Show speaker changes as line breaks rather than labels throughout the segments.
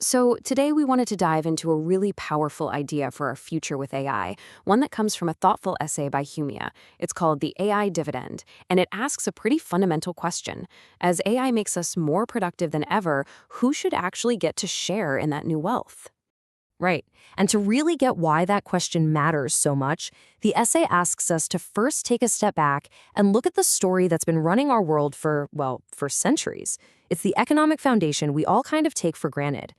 So, today we wanted to dive into a really powerful idea for our future with AI, one that comes from a thoughtful essay by Humia. It's called the AI Dividend, and it asks a pretty fundamental question. As AI makes us more productive than ever, who should actually get to share in that new wealth?
Right. And to really get why that question matters so much, the essay asks us to first take a step back and look at the story that's been running our world for centuries. It's the economic foundation we all kind of take for granted.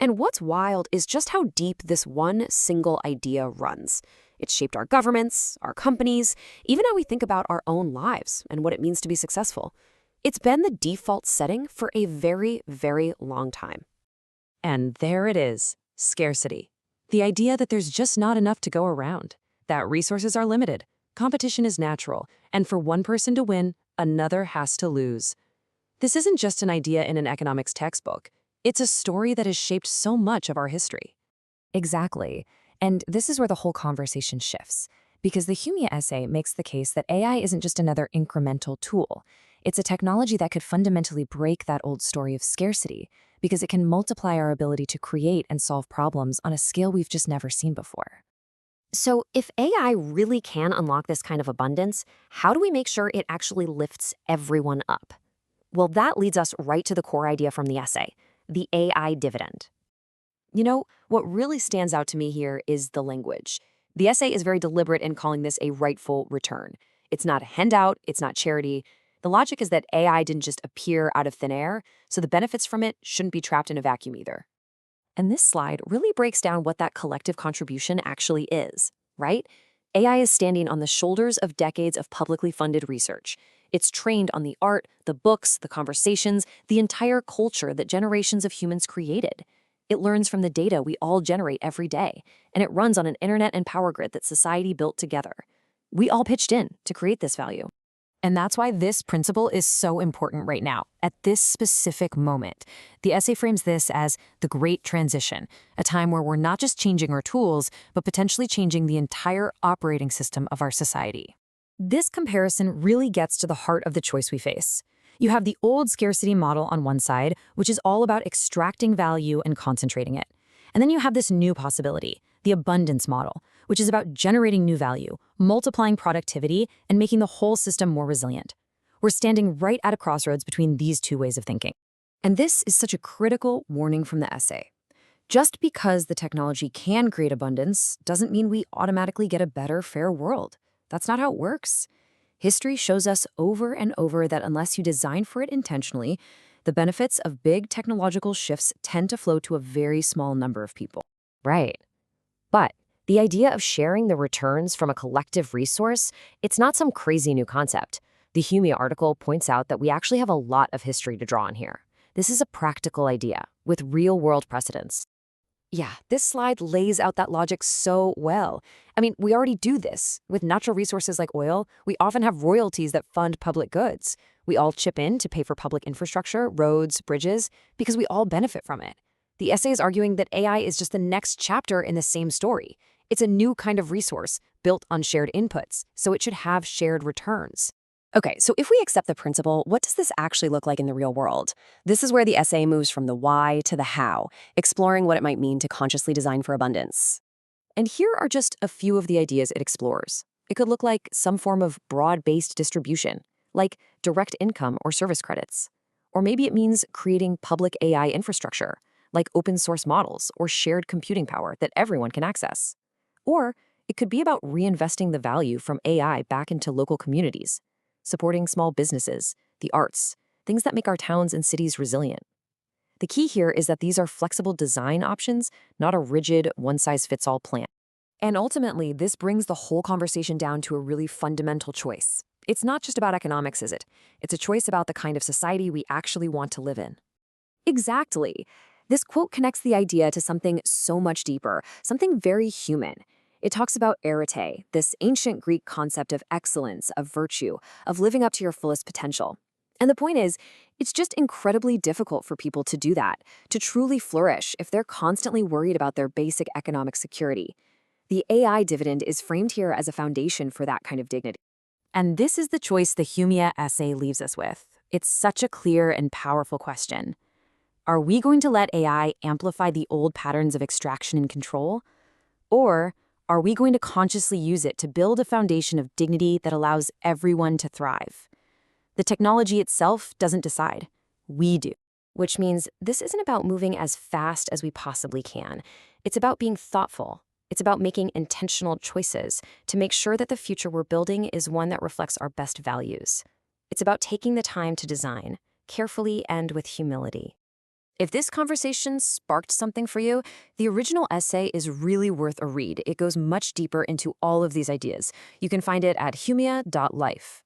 And what's wild is just how deep this one single idea runs. It's shaped our governments, our companies, even how we think about our own lives and what it means to be successful. It's been the default setting for a very, very long time.
And there it is, scarcity. The idea that there's just not enough to go around, that resources are limited, competition is natural, and for one person to win, another has to lose. This isn't just an idea in an economics textbook. It's a story that has shaped so much of our history.
Exactly. And this is where the whole conversation shifts, because the Humia essay makes the case that AI isn't just another incremental tool. It's a technology that could fundamentally break that old story of scarcity, because it can multiply our ability to create and solve problems on a scale we've just never seen before.
So, if AI really can unlock this kind of abundance, how do we make sure it actually lifts everyone up? Well, that leads us right to the core idea from the essay, the AI dividend. What really stands out to me here is the language. The essay is very deliberate in calling this a rightful return. It's not a handout, it's not charity. The logic is that AI didn't just appear out of thin air, so the benefits from it shouldn't be trapped in a vacuum either. And this slide really breaks down what that collective contribution actually is, right? AI is standing on the shoulders of decades of publicly funded research. It's trained on the art, the books, the conversations, the entire culture that generations of humans created. It learns from the data we all generate every day, and it runs on an internet and power grid that society built together. We all pitched in to create this value.
And that's why this principle is so important right now, at this specific moment. The essay frames this as the great transition, a time where we're not just changing our tools, but potentially changing the entire operating system of our society. This comparison really gets to the heart of the choice we face. You have the old scarcity model on one side, which is all about extracting value and concentrating it. And then you have this new possibility, the abundance model, which is about generating new value, multiplying productivity, and making the whole system more resilient. We're standing right at a crossroads between these two ways of thinking. And this is such a critical warning from the essay. Just because the technology can create abundance doesn't mean we automatically get a better, fair world. That's not how it works. History shows us over and over that unless you design for it intentionally, the benefits of big technological shifts tend to flow to a very small number of people.
Right. But the idea of sharing the returns from a collective resource, it's not some crazy new concept. The Humia article points out that we actually have a lot of history to draw on here. This is a practical idea with real-world precedents.
Yeah, this slide lays out that logic so well. I mean, we already do this. With natural resources like oil, we often have royalties that fund public goods. We all chip in to pay for public infrastructure, roads, bridges, because we all benefit from it. The essay is arguing that AI is just the next chapter in the same story. It's a new kind of resource built on shared inputs, so it should have shared returns. Okay, so if we accept the principle, what does this actually look like in the real world? This is where the essay moves from the why to the how, exploring what it might mean to consciously design for abundance. And here are just a few of the ideas it explores. It could look like some form of broad-based distribution, like direct income or service credits. Or maybe it means creating public AI infrastructure, like open source models or shared computing power that everyone can access. Or it could be about reinvesting the value from AI back into local communities, supporting small businesses, the arts, things that make our towns and cities resilient. The key here is that these are flexible design options, not a rigid, one-size-fits-all plan. And ultimately, this brings the whole conversation down to a really fundamental choice. It's not just about economics, is it? It's a choice about the kind of society we actually want to live in. Exactly. This quote connects the idea to something so much deeper, something very human. It talks about arete, this ancient Greek concept of excellence, of virtue, of living up to your fullest potential. And the point is, it's just incredibly difficult for people to do that, to truly flourish if they're constantly worried about their basic economic security. The AI dividend is framed here as a foundation for that kind of dignity.
And this is the choice the Humia essay leaves us with. It's such a clear and powerful question.
Are we going to let AI amplify the old patterns of extraction and control? Or are we going to consciously use it to build a foundation of dignity that allows everyone to thrive? The technology itself doesn't decide. We do. Which means this isn't about moving as fast as we possibly can. It's about being thoughtful. It's about making intentional choices to make sure that the future we're building is one that reflects our best values. It's about taking the time to design, carefully and with humility. If this conversation sparked something for you, the original essay is really worth a read. It goes much deeper into all of these ideas. You can find it at humia.life.